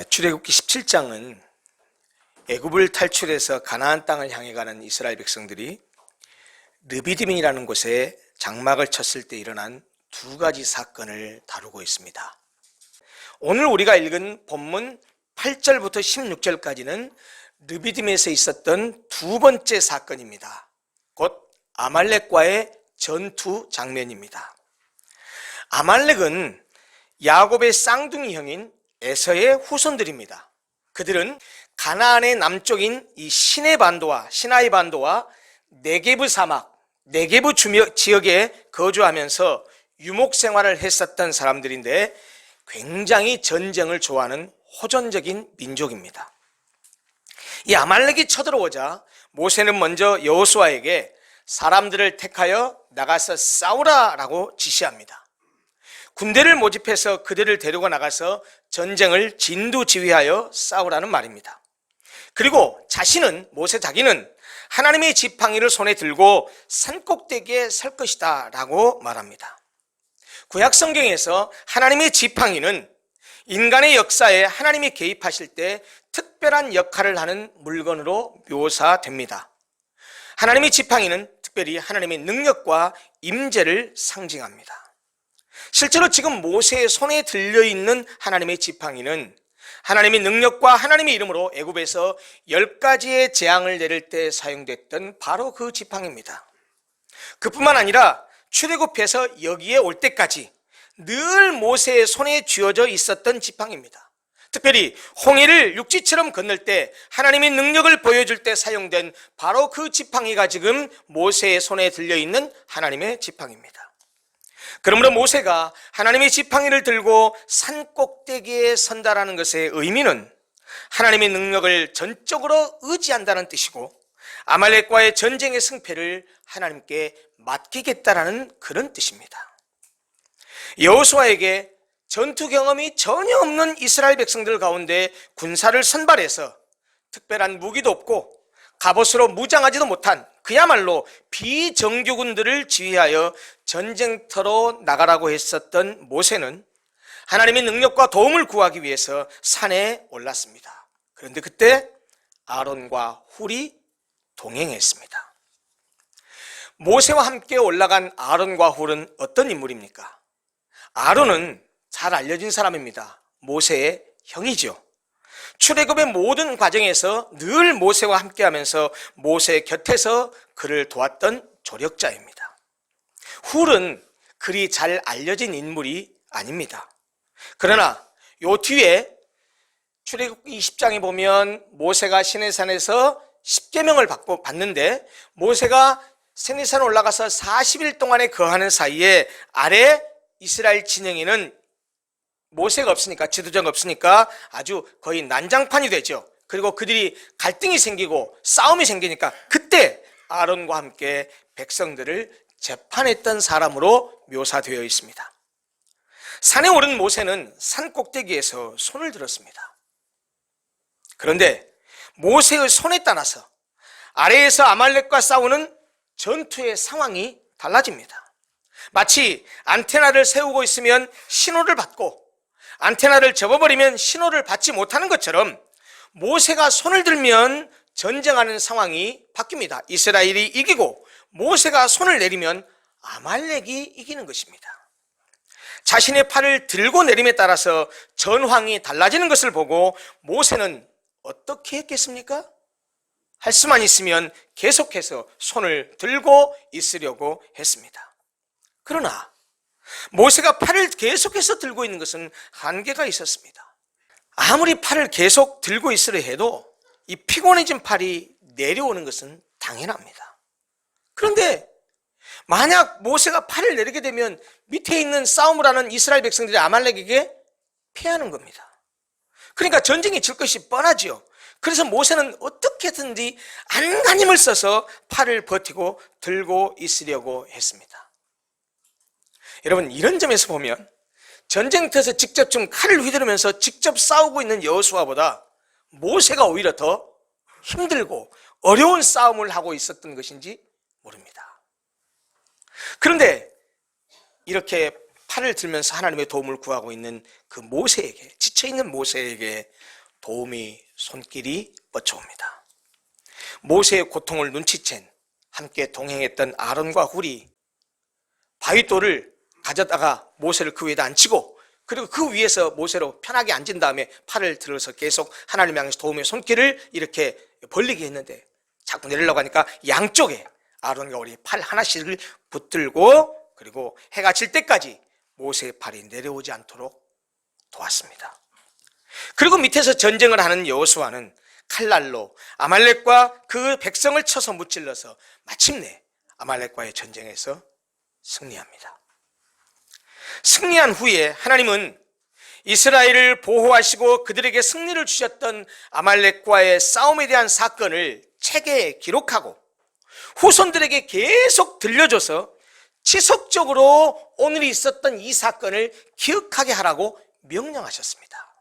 출애굽기 17장은 애굽을 탈출해서 가나안 땅을 향해 가는 이스라엘 백성들이 르비딤이라는 곳에 장막을 쳤을 때 일어난 두 가지 사건을 다루고 있습니다. 오늘 우리가 읽은 본문 8절부터 16절까지는 르비딤에서 있었던 두 번째 사건입니다. 곧 아말렉과의 전투 장면입니다. 아말렉은 야곱의 쌍둥이 형인 에서의 후손들입니다. 그들은 가나안의 남쪽인 이 시내 반도와 시나이 반도와 네게브 사막, 네게브 지역에 거주하면서 유목 생활을 했었던 사람들인데 굉장히 전쟁을 좋아하는 호전적인 민족입니다. 이 아말렉이 쳐들어오자 모세는 먼저 여호수아에게 사람들을 택하여 나가서 싸우라라고 지시합니다. 군대를 모집해서 그들을 데리고 나가서 전쟁을 진두지휘하여 싸우라는 말입니다. 그리고 모세 자기는 하나님의 지팡이를 손에 들고 산꼭대기에 설 것이다 라고 말합니다. 구약 성경에서 하나님의 지팡이는 인간의 역사에 하나님이 개입하실 때 특별한 역할을 하는 물건으로 묘사됩니다. 하나님의 지팡이는 특별히 하나님의 능력과 임재를 상징합니다. 실제로 지금 모세의 손에 들려있는 하나님의 지팡이는 하나님의 능력과 하나님의 이름으로 애굽에서 10가지의 재앙을 내릴 때 사용됐던 바로 그 지팡이입니다. 그뿐만 아니라 출애굽해서 여기에 올 때까지 늘 모세의 손에 쥐어져 있었던 지팡이입니다. 특별히 홍해를 육지처럼 건널 때 하나님의 능력을 보여줄 때 사용된 바로 그 지팡이가 지금 모세의 손에 들려있는 하나님의 지팡이입니다. 그러므로 모세가 하나님의 지팡이를 들고 산꼭대기에 선다라는 것의 의미는 하나님의 능력을 전적으로 의지한다는 뜻이고 아말렉과의 전쟁의 승패를 하나님께 맡기겠다라는 그런 뜻입니다. 여호수아에게 전투 경험이 전혀 없는 이스라엘 백성들 가운데 군사를 선발해서 특별한 무기도 없고 갑옷으로 무장하지도 못한 그야말로 비정규군들을 지휘하여 전쟁터로 나가라고 했었던 모세는 하나님의 능력과 도움을 구하기 위해서 산에 올랐습니다. 그런데 그때 아론과 훌이 동행했습니다. 모세와 함께 올라간 아론과 훌은 어떤 인물입니까? 아론은 잘 알려진 사람입니다. 모세의 형이죠. 출애굽의 모든 과정에서 늘 모세와 함께하면서 모세 곁에서 그를 도왔던 조력자입니다. 훌은 그리 잘 알려진 인물이 아닙니다. 그러나 요 뒤에 출애굽기 20장에 보면 모세가 시내산에서 십계명을 받는데 모세가 시내산 올라가서 40일 동안에 거하는 사이에 아래 이스라엘 진영에는 모세가 없으니까, 지도자가 없으니까 아주 거의 난장판이 되죠. 그리고 그들이 갈등이 생기고 싸움이 생기니까 그때 아론과 함께 백성들을 재판했던 사람으로 묘사되어 있습니다. 산에 오른 모세는 산 꼭대기에서 손을 들었습니다. 그런데 모세의 손에 따라서 아래에서 아말렉과 싸우는 전투의 상황이 달라집니다. 마치 안테나를 세우고 있으면 신호를 받고 안테나를 접어버리면 신호를 받지 못하는 것처럼 모세가 손을 들면 전쟁하는 상황이 바뀝니다. 이스라엘이 이기고 모세가 손을 내리면 아말렉이 이기는 것입니다. 자신의 팔을 들고 내림에 따라서 전황이 달라지는 것을 보고 모세는 어떻게 했겠습니까? 할 수만 있으면 계속해서 손을 들고 있으려고 했습니다. 그러나 모세가 팔을 계속해서 들고 있는 것은 한계가 있었습니다. 아무리 팔을 계속 들고 있으려 해도 이 피곤해진 팔이 내려오는 것은 당연합니다. 그런데 만약 모세가 팔을 내리게 되면 밑에 있는 싸움을 하는 이스라엘 백성들이 아말렉에게 패하는 겁니다. 그러니까 전쟁이 질 것이 뻔하지요. 그래서 모세는 어떻게든지 안간힘을 써서 팔을 버티고 들고 있으려고 했습니다. 여러분, 이런 점에서 보면 전쟁터에서 직접 좀 칼을 휘두르면서 직접 싸우고 있는 여호수아보다 모세가 오히려 더 힘들고 어려운 싸움을 하고 있었던 것인지 모릅니다. 그런데 이렇게 팔을 들면서 하나님의 도움을 구하고 있는 그 모세에게, 지쳐있는 모세에게 도움이 손길이 뻗쳐옵니다. 모세의 고통을 눈치챈 함께 동행했던 아론과 훌이 바위돌을 가져다가 모세를 그 위에다 앉히고, 그리고 그 위에서 모세로 편하게 앉은 다음에 팔을 들어서 계속 하나님 향해서 도움의 손길을 이렇게 벌리게 했는데, 자꾸 내리려고 하니까 양쪽에 아론과 훌이 팔 하나씩을 붙들고, 그리고 해가 질 때까지 모세의 팔이 내려오지 않도록 도왔습니다. 그리고 밑에서 전쟁을 하는 여호수아는 칼날로 아말렉과 그 백성을 쳐서 무찔러서 마침내 아말렉과의 전쟁에서 승리합니다. 승리한 후에 하나님은 이스라엘을 보호하시고 그들에게 승리를 주셨던 아말렉과의 싸움에 대한 사건을 책에 기록하고 후손들에게 계속 들려줘서 지속적으로 오늘 있었던 이 사건을 기억하게 하라고 명령하셨습니다.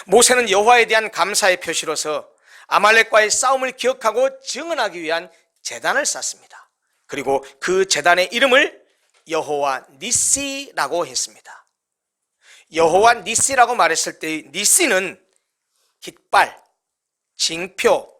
모세는 여호와에 대한 감사의 표시로서 아말렉과의 싸움을 기억하고 증언하기 위한 제단을 쌓습니다. 그리고 그 제단의 이름을 여호와 니시라고 했습니다. 여호와 니시라고 말했을 때 니시는 깃발, 징표,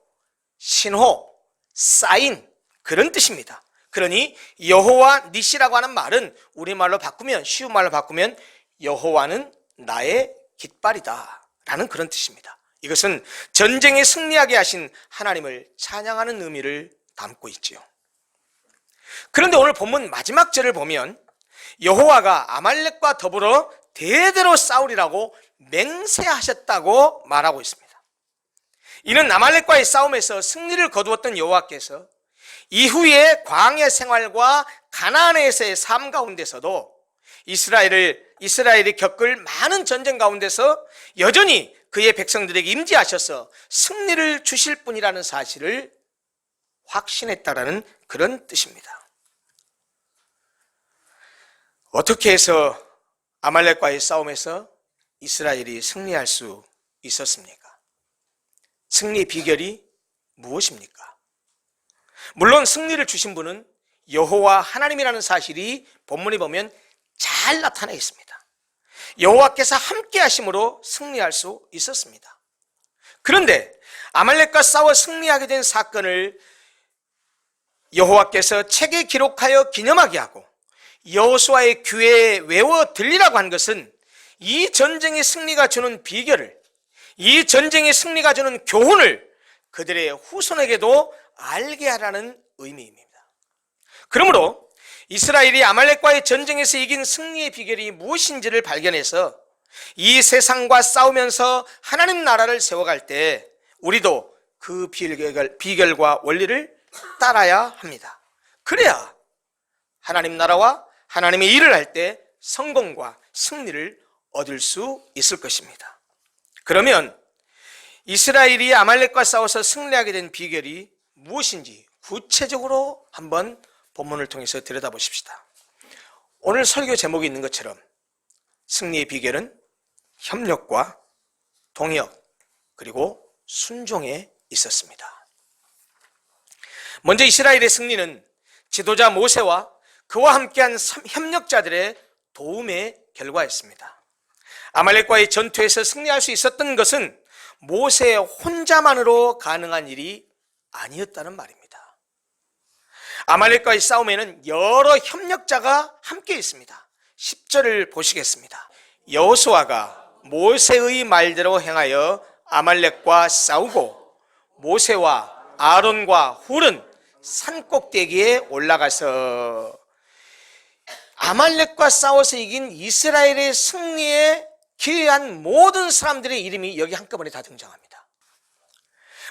신호, 사인, 그런 뜻입니다. 그러니 여호와 니시라고 하는 말은 우리말로 바꾸면, 쉬운 말로 바꾸면 여호와는 나의 깃발이다 라는 그런 뜻입니다. 이것은 전쟁에 승리하게 하신 하나님을 찬양하는 의미를 담고 있지요. 그런데 오늘 본문 마지막 절을 보면 여호와가 아말렉과 더불어 대대로 싸우리라고 맹세하셨다고 말하고 있습니다. 이는 아말렉과의 싸움에서 승리를 거두었던 여호와께서 이후의 광야 생활과 가나안에서의 삶 가운데서도 이스라엘이 겪을 많은 전쟁 가운데서 여전히 그의 백성들에게 임재하셔서 승리를 주실 분이라는 사실을 확신했다라는 그런 뜻입니다. 어떻게 해서 아말렉과의 싸움에서 이스라엘이 승리할 수 있었습니까? 승리의 비결이 무엇입니까? 물론 승리를 주신 분은 여호와 하나님이라는 사실이 본문에 보면 잘 나타나 있습니다. 여호와께서 함께 하심으로 승리할 수 있었습니다. 그런데 아말렉과 싸워 승리하게 된 사건을 여호와께서 책에 기록하여 기념하게 하고 여호수아의 귀에 외워 들리라고 한 것은 이 전쟁의 승리가 주는 비결을, 이 전쟁의 승리가 주는 교훈을 그들의 후손에게도 알게 하라는 의미입니다. 그러므로 이스라엘이 아말렉과의 전쟁에서 이긴 승리의 비결이 무엇인지를 발견해서 이 세상과 싸우면서 하나님 나라를 세워갈 때 우리도 그 비결과 원리를 따라야 합니다. 그래야 하나님 나라와 하나님의 일을 할 때 성공과 승리를 얻을 수 있을 것입니다. 그러면 이스라엘이 아말렉과 싸워서 승리하게 된 비결이 무엇인지 구체적으로 한번 본문을 통해서 들여다보십시다. 오늘 설교 제목이 있는 것처럼 승리의 비결은 협력과 동역 그리고 순종에 있었습니다. 먼저 이스라엘의 승리는 지도자 모세와 그와 함께한 협력자들의 도움의 결과였습니다. 아말렉과의 전투에서 승리할 수 있었던 것은 모세 혼자만으로 가능한 일이 아니었다는 말입니다. 아말렉과의 싸움에는 여러 협력자가 함께 있습니다. 10절을 보시겠습니다. 여호수아가 모세의 말대로 행하여 아말렉과 싸우고 모세와 아론과 훌은 산꼭대기에 올라가서 아말렉과 싸워서 이긴 이스라엘의 승리에 기여한 모든 사람들의 이름이 여기 한꺼번에 다 등장합니다.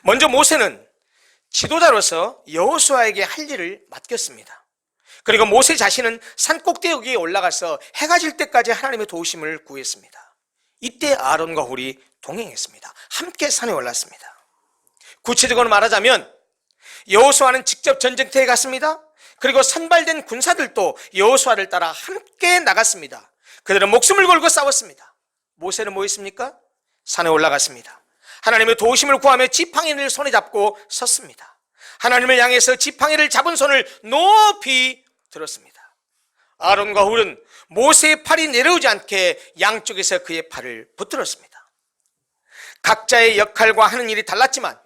먼저 모세는 지도자로서 여호수아에게 할 일을 맡겼습니다. 그리고 모세 자신은 산꼭대기에 올라가서 해가 질 때까지 하나님의 도우심을 구했습니다. 이때 아론과 훌이 동행했습니다. 함께 산에 올랐습니다. 구체적으로 말하자면 여호수아는 직접 전쟁터에 갔습니다. 그리고 선발된 군사들도 여호수아를 따라 함께 나갔습니다. 그들은 목숨을 걸고 싸웠습니다. 모세는 뭐 했습니까? 산에 올라갔습니다. 하나님의 도우심을 구하며 지팡이를 손에 잡고 섰습니다. 하나님을 향해서 지팡이를 잡은 손을 높이 들었습니다. 아론과 훌은 모세의 팔이 내려오지 않게 양쪽에서 그의 팔을 붙들었습니다. 각자의 역할과 하는 일이 달랐지만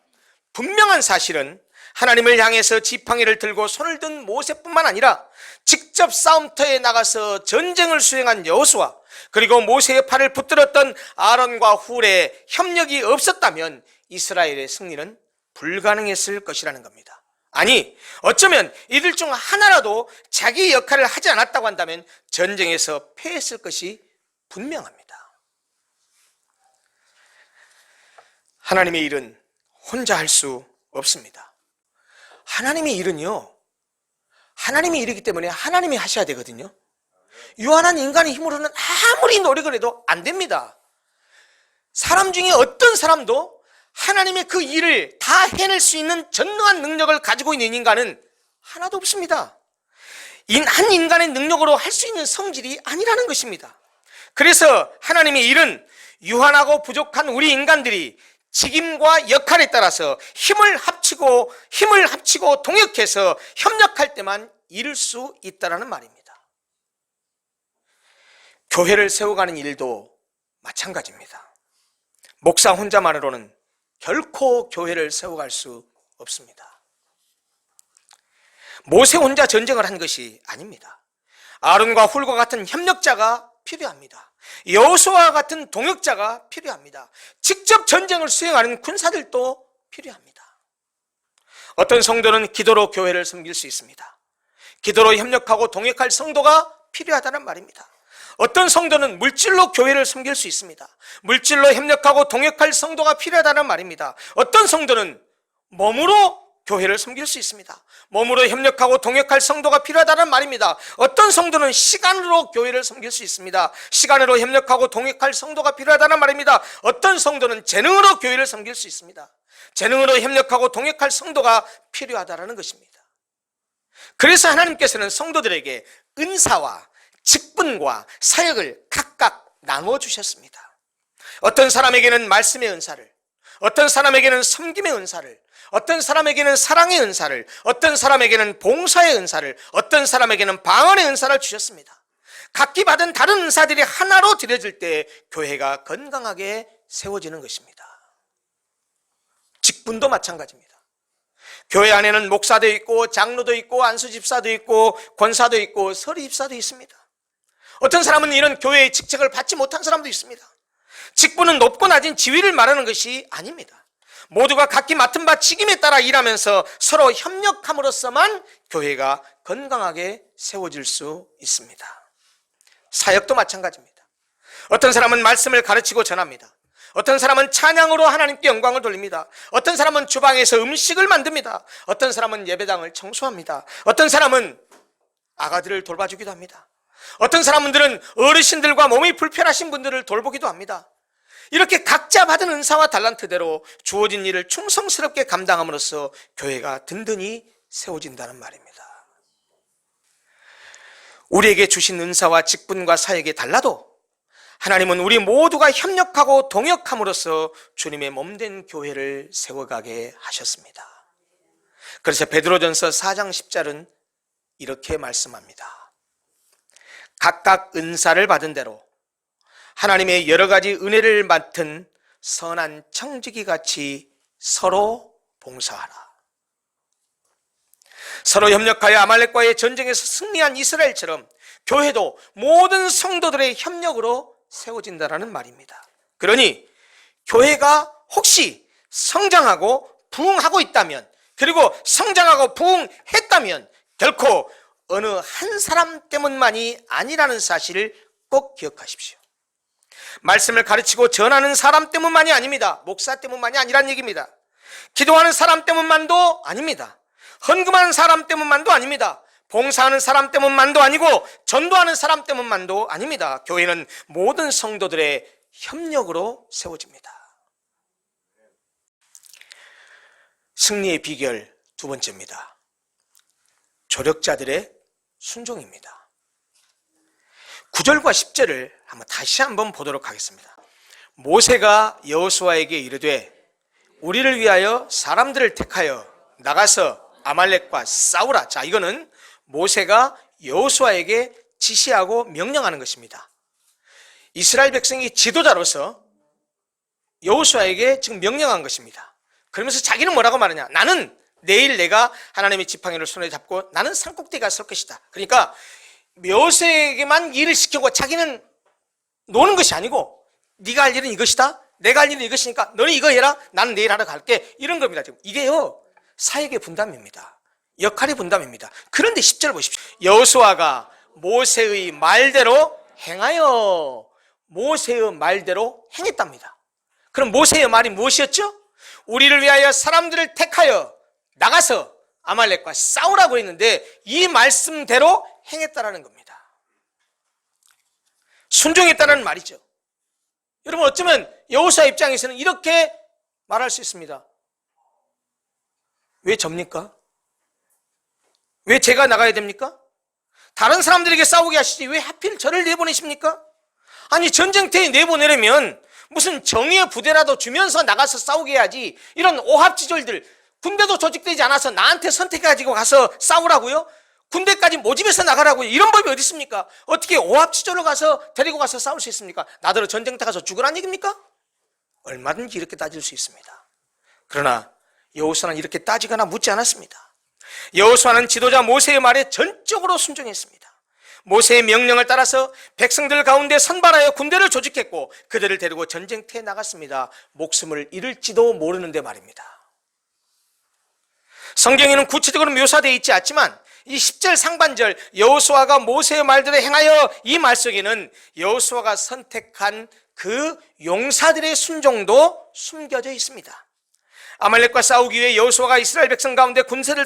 분명한 사실은 하나님을 향해서 지팡이를 들고 손을 든 모세뿐만 아니라 직접 싸움터에 나가서 전쟁을 수행한 여호수아, 그리고 모세의 팔을 붙들었던 아론과 훌의 협력이 없었다면 이스라엘의 승리는 불가능했을 것이라는 겁니다. 아니, 어쩌면 이들 중 하나라도 자기 역할을 하지 않았다고 한다면 전쟁에서 패했을 것이 분명합니다. 하나님의 일은 혼자 할 수 없습니다. 하나님의 일은요, 하나님의 일이기 때문에 하나님이 하셔야 되거든요. 유한한 인간의 힘으로는 아무리 노력을 해도 안 됩니다. 사람 중에 어떤 사람도 하나님의 그 일을 다 해낼 수 있는 전능한 능력을 가지고 있는 인간은 하나도 없습니다. 한 인간의 능력으로 할 수 있는 성질이 아니라는 것입니다. 그래서 하나님의 일은 유한하고 부족한 우리 인간들이 직임과 역할에 따라서 힘을 합치고 동역해서 협력할 때만 이룰 수 있다는 말입니다. 교회를 세워가는 일도 마찬가지입니다. 목사 혼자만으로는 결코 교회를 세워갈 수 없습니다. 모세 혼자 전쟁을 한 것이 아닙니다. 아론과 훌과 같은 협력자가 필요합니다. 여호수아와 같은 동역자가 필요합니다. 직접 전쟁을 수행하는 군사들도 필요합니다. 어떤 성도는 기도로 교회를 섬길 수 있습니다. 기도로 협력하고 동역할 성도가 필요하다는 말입니다. 어떤 성도는 물질로 교회를 섬길 수 있습니다. 물질로 협력하고 동역할 성도가 필요하다는 말입니다. 어떤 성도는 몸으로 교회를 섬길 수 있습니다. 몸으로 협력하고 동역할 성도가 필요하다는 말입니다. 어떤 성도는 시간으로 교회를 섬길 수 있습니다. 시간으로 협력하고 동역할 성도가 필요하다는 말입니다. 어떤 성도는 재능으로 교회를 섬길 수 있습니다. 재능으로 협력하고 동역할 성도가 필요하다는 것입니다. 그래서 하나님께서는 성도들에게 은사와 직분과 사역을 각각 나누어 주셨습니다. 어떤 사람에게는 말씀의 은사를, 어떤 사람에게는 섬김의 은사를, 어떤 사람에게는 사랑의 은사를, 어떤 사람에게는 봉사의 은사를, 어떤 사람에게는 방언의 은사를 주셨습니다. 각기 받은 다른 은사들이 하나로 들여질 때 교회가 건강하게 세워지는 것입니다. 직분도 마찬가지입니다. 교회 안에는 목사도 있고 장로도 있고 안수집사도 있고 권사도 있고 서리집사도 있습니다. 어떤 사람은 이런 교회의 직책을 받지 못한 사람도 있습니다. 직분은 높고 낮은 지위를 말하는 것이 아닙니다. 모두가 각기 맡은 바 직임에 따라 일하면서 서로 협력함으로써만 교회가 건강하게 세워질 수 있습니다. 사역도 마찬가지입니다. 어떤 사람은 말씀을 가르치고 전합니다. 어떤 사람은 찬양으로 하나님께 영광을 돌립니다. 어떤 사람은 주방에서 음식을 만듭니다. 어떤 사람은 예배당을 청소합니다. 어떤 사람은 아가들을 돌봐주기도 합니다. 어떤 사람들은 어르신들과 몸이 불편하신 분들을 돌보기도 합니다. 이렇게 각자 받은 은사와 달란트대로 주어진 일을 충성스럽게 감당함으로써 교회가 든든히 세워진다는 말입니다. 우리에게 주신 은사와 직분과 사역이 달라도 하나님은 우리 모두가 협력하고 동역함으로써 주님의 몸된 교회를 세워가게 하셨습니다. 그래서 베드로전서 4장 10절은 이렇게 말씀합니다. 각각 은사를 받은 대로 하나님의 여러 가지 은혜를 맡은 선한 청지기 같이 서로 봉사하라. 서로 협력하여 아말렉과의 전쟁에서 승리한 이스라엘처럼 교회도 모든 성도들의 협력으로 세워진다는 말입니다. 그러니 교회가 혹시 성장하고 부흥하고 있다면, 그리고 성장하고 부흥했다면 결코 어느 한 사람 때문만이 아니라는 사실을 꼭 기억하십시오. 말씀을 가르치고 전하는 사람 때문만이 아닙니다. 목사 때문만이 아니란 얘기입니다. 기도하는 사람 때문만도 아닙니다. 헌금하는 사람 때문만도 아닙니다. 봉사하는 사람 때문만도 아니고 전도하는 사람 때문만도 아닙니다. 교회는 모든 성도들의 협력으로 세워집니다. 승리의 비결 두 번째입니다. 조력자들의 순종입니다. 9절과 10절을 다시 한번 보도록 하겠습니다. 모세가 여호수아에게 이르되 우리를 위하여 사람들을 택하여 나가서 아말렉과 싸우라. 자, 이거는 모세가 여호수아에게 지시하고 명령하는 것입니다. 이스라엘 백성이 지도자로서 여호수아에게 지금 명령한 것입니다. 그러면서 자기는 뭐라고 말하냐? 나는 내일 내가 하나님의 지팡이를 손에 잡고 나는 산꼭대기에 설 것이다. 그러니까 모세에게만 일을 시키고 자기는 노는 것이 아니고 네가 할 일은 이것이다. 내가 할 일은 이것이니까 너는 이거 해라. 나는 내일 하러 갈게. 이런 겁니다. 지금 이게요, 사역의 분담입니다. 역할의 분담입니다. 그런데 10절 보십시오. 여호수아가 모세의 말대로 행하여 모세의 말대로 행했답니다. 그럼 모세의 말이 무엇이었죠? 우리를 위하여 사람들을 택하여 나가서 아말렉과 싸우라고 했는데 이 말씀대로 행했다라는 겁니다. 순종했다는 말이죠. 여러분, 어쩌면 여호수아 입장에서는 이렇게 말할 수 있습니다. 왜 접니까? 왜 제가 나가야 됩니까? 다른 사람들에게 싸우게 하시지 왜 하필 저를 내보내십니까? 아니, 전쟁터에 내보내려면 무슨 정의의 부대라도 주면서 나가서 싸우게 해야지, 이런 오합지졸들, 군대도 조직되지 않아서 나한테 선택해가지고 가서 싸우라고요? 군대까지 모집해서 나가라고요? 이런 법이 어디 있습니까? 어떻게 오합지졸을 가서 데리고 가서 싸울 수 있습니까? 나더러 전쟁터 가서 죽으란 얘기입니까? 얼마든지 이렇게 따질 수 있습니다. 그러나 여호수아는 이렇게 따지거나 묻지 않았습니다. 여호수아는 지도자 모세의 말에 전적으로 순종했습니다. 모세의 명령을 따라서 백성들 가운데 선발하여 군대를 조직했고 그들을 데리고 전쟁터에 나갔습니다. 목숨을 잃을지도 모르는데 말입니다. 성경에는 구체적으로 묘사되어 있지 않지만 이 10절 상반절 여호수아가 모세의 말대로 행하여, 이 말 속에는 여호수아가 선택한 그 용사들의 순종도 숨겨져 있습니다. 아말렉과 싸우기 위해 여호수아가 이스라엘 백성 가운데 군사를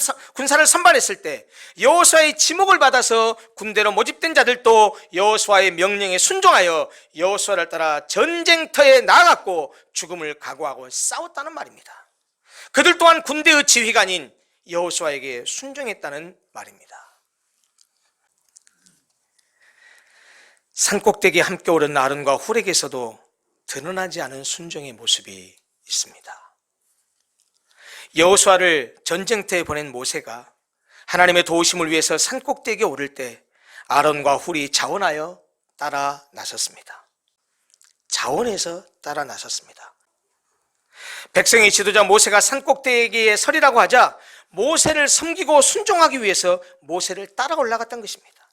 선발했을 때 여호수아의 지목을 받아서 군대로 모집된 자들도 여호수아의 명령에 순종하여 여호수아를 따라 전쟁터에 나아갔고 죽음을 각오하고 싸웠다는 말입니다. 그들 또한 군대의 지휘관인 여호수아에게 순종했다는 말입니다. 산꼭대기에 함께 오른 아론과 훌에게서도 드러나지 않은 순종의 모습이 있습니다. 여호수아를 전쟁터에 보낸 모세가 하나님의 도우심을 위해서 산꼭대기에 오를 때 아론과 훌이 자원하여 따라 나섰습니다. 자원해서 따라 나섰습니다. 백성의 지도자 모세가 산꼭대기에 서리라고 하자 모세를 섬기고 순종하기 위해서 모세를 따라 올라갔던 것입니다.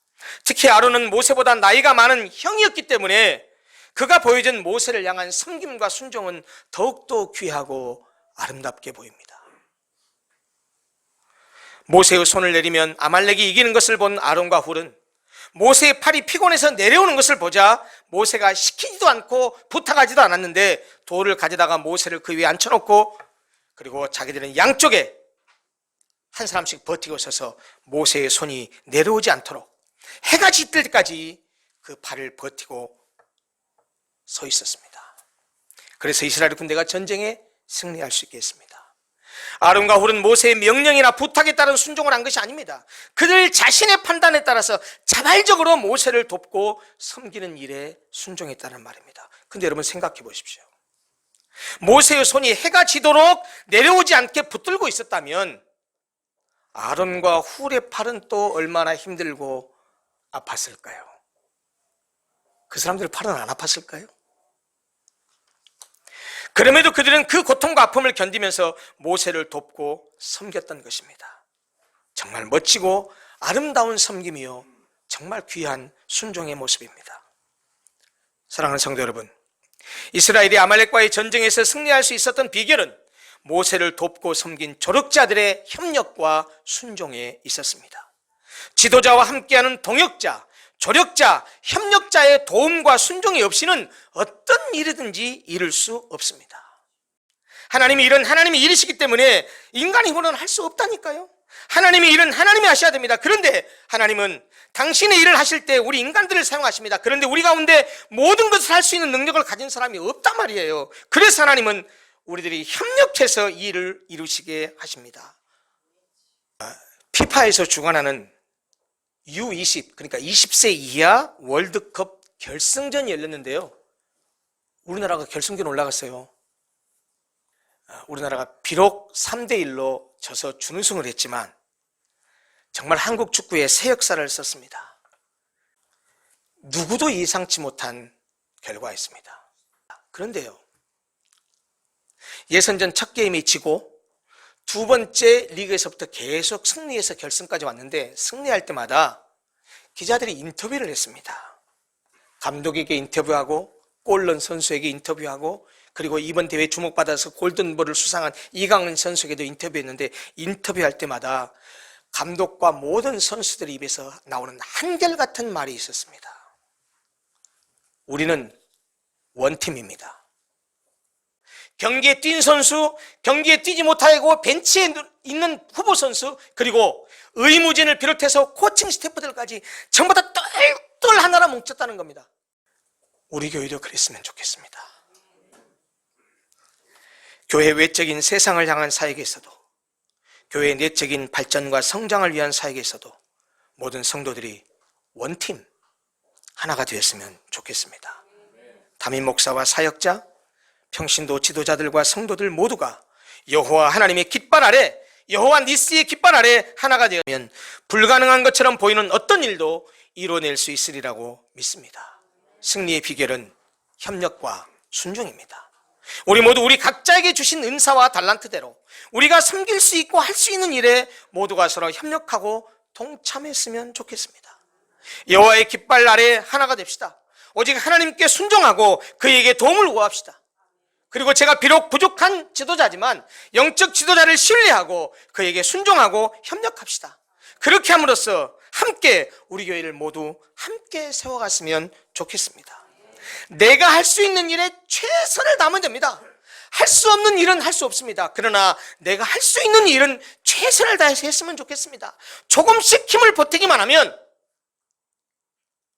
특히 아론은 모세보다 나이가 많은 형이었기 때문에 그가 보여준 모세를 향한 섬김과 순종은 더욱더 귀하고 아름답게 보입니다. 모세의 손을 내리면 아말렉이 이기는 것을 본 아론과 훌은 모세의 팔이 피곤해서 내려오는 것을 보자 모세가 시키지도 않고 부탁하지도 않았는데 돌을 가져다가 모세를 그 위에 앉혀놓고 그리고 자기들은 양쪽에 한 사람씩 버티고 서서 모세의 손이 내려오지 않도록 해가 짙을 때까지 그 팔을 버티고 서 있었습니다. 그래서 이스라엘 군대가 전쟁에 승리할 수 있게 했습니다. 아론과 훌은 모세의 명령이나 부탁에 따른 순종을 한 것이 아닙니다. 그들 자신의 판단에 따라서 자발적으로 모세를 돕고 섬기는 일에 순종했다는 말입니다. 근데 여러분 생각해 보십시오. 모세의 손이 해가 지도록 내려오지 않게 붙들고 있었다면 아론과 훌의 팔은 또 얼마나 힘들고 아팠을까요? 그 사람들 팔은 안 아팠을까요? 그럼에도 그들은 그 고통과 아픔을 견디면서 모세를 돕고 섬겼던 것입니다. 정말 멋지고 아름다운 섬김이요, 정말 귀한 순종의 모습입니다. 사랑하는 성도 여러분, 이스라엘이 아말렉과의 전쟁에서 승리할 수 있었던 비결은 모세를 돕고 섬긴 조력자들의 협력과 순종에 있었습니다. 지도자와 함께하는 동역자, 조력자, 협력자의 도움과 순종이 없이는 어떤 일이든지 이룰 수 없습니다. 하나님의 일은 하나님의 일이시기 때문에 인간의 힘으로는 할 수 없다니까요. 하나님의 일은 하나님이 하셔야 됩니다. 그런데 하나님은 당신의 일을 하실 때 우리 인간들을 사용하십니다. 그런데 우리 가운데 모든 것을 할 수 있는 능력을 가진 사람이 없단 말이에요. 그래서 하나님은 우리들이 협력해서 이 일을 이루시게 하십니다. 피파에서 주관하는 U20, 그러니까 20세 이하 월드컵 결승전이 열렸는데요. 우리나라가 결승전 올라갔어요. 우리나라가 비록 3대1로 져서 준우승을 했지만 정말 한국 축구에 새 역사를 썼습니다. 누구도 예상치 못한 결과였습니다. 그런데요, 예선전 첫 게임이 지고 두 번째 리그에서부터 계속 승리해서 결승까지 왔는데, 승리할 때마다 기자들이 인터뷰를 했습니다. 감독에게 인터뷰하고 골 넣은 선수에게 인터뷰하고, 그리고 이번 대회에 주목받아서 골든볼을 수상한 이강인 선수에게도 인터뷰했는데, 인터뷰할 때마다 감독과 모든 선수들의 입에서 나오는 한결같은 말이 있었습니다. 우리는 원팀입니다. 경기에 뛴 선수, 경기에 뛰지 못하고 벤치에 있는 후보 선수, 그리고 의무진을 비롯해서 코칭 스태프들까지 전부 다 똘똘 하나로 뭉쳤다는 겁니다. 우리 교회도 그랬으면 좋겠습니다. 교회 외적인 세상을 향한 사역에 있어도, 교회 내적인 발전과 성장을 위한 사역에 있어도 모든 성도들이 원팀 하나가 되었으면 좋겠습니다. 담임 목사와 사역자, 평신도 지도자들과 성도들 모두가 여호와 하나님의 깃발 아래, 여호와 니스의 깃발 아래 하나가 되면 불가능한 것처럼 보이는 어떤 일도 이뤄낼 수 있으리라고 믿습니다. 승리의 비결은 협력과 순종입니다. 우리 모두 우리 각자에게 주신 은사와 달란트대로 우리가 섬길 수 있고 할 수 있는 일에 모두가 서로 협력하고 동참했으면 좋겠습니다. 여호와의 깃발 아래 하나가 됩시다. 오직 하나님께 순종하고 그에게 도움을 구합시다. 그리고 제가 비록 부족한 지도자지만 영적 지도자를 신뢰하고 그에게 순종하고 협력합시다. 그렇게 함으로써 함께 우리 교회를 모두 함께 세워갔으면 좋겠습니다. 내가 할 수 있는 일에 최선을 다하면 됩니다. 할 수 없는 일은 할 수 없습니다. 그러나 내가 할 수 있는 일은 최선을 다해서 했으면 좋겠습니다. 조금씩 힘을 보태기만 하면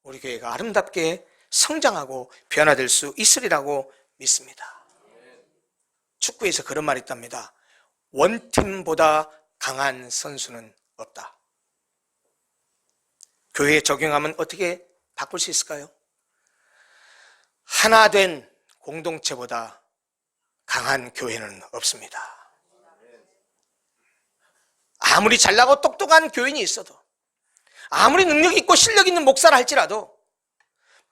우리 교회가 아름답게 성장하고 변화될 수 있으리라고 믿습니다. 축구에서 그런 말이 있답니다. 원팀보다 강한 선수는 없다. 교회에 적용하면 어떻게 바꿀 수 있을까요? 하나 된 공동체보다 강한 교회는 없습니다. 아무리 잘나고 똑똑한 교인이 있어도, 아무리 능력 있고 실력 있는 목사를 할지라도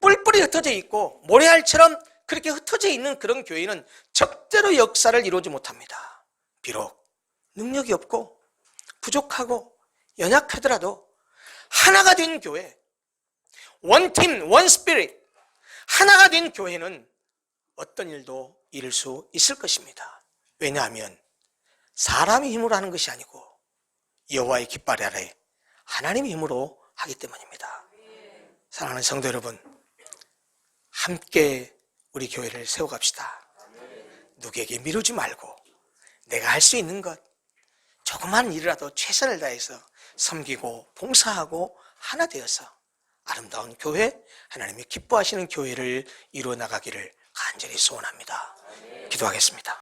뿔뿔이 흩어져 있고 모래알처럼 그렇게 흩어져 있는 그런 교회는 절대로 역사를 이루지 못합니다. 비록 능력이 없고 부족하고 연약하더라도 하나가 된 교회, 원팀, 원스피릿, 하나가 된 교회는 어떤 일도 이룰 수 있을 것입니다. 왜냐하면 사람의 힘으로 하는 것이 아니고 여호와의 깃발 아래 하나님의 힘으로 하기 때문입니다. 사랑하는 성도 여러분, 함께 우리 교회를 세워갑시다. 누구에게 미루지 말고 내가 할 수 있는 것, 조그만 일이라도 최선을 다해서 섬기고 봉사하고 하나 되어서 아름다운 교회, 하나님이 기뻐하시는 교회를 이루어 나가기를 간절히 소원합니다. 기도하겠습니다.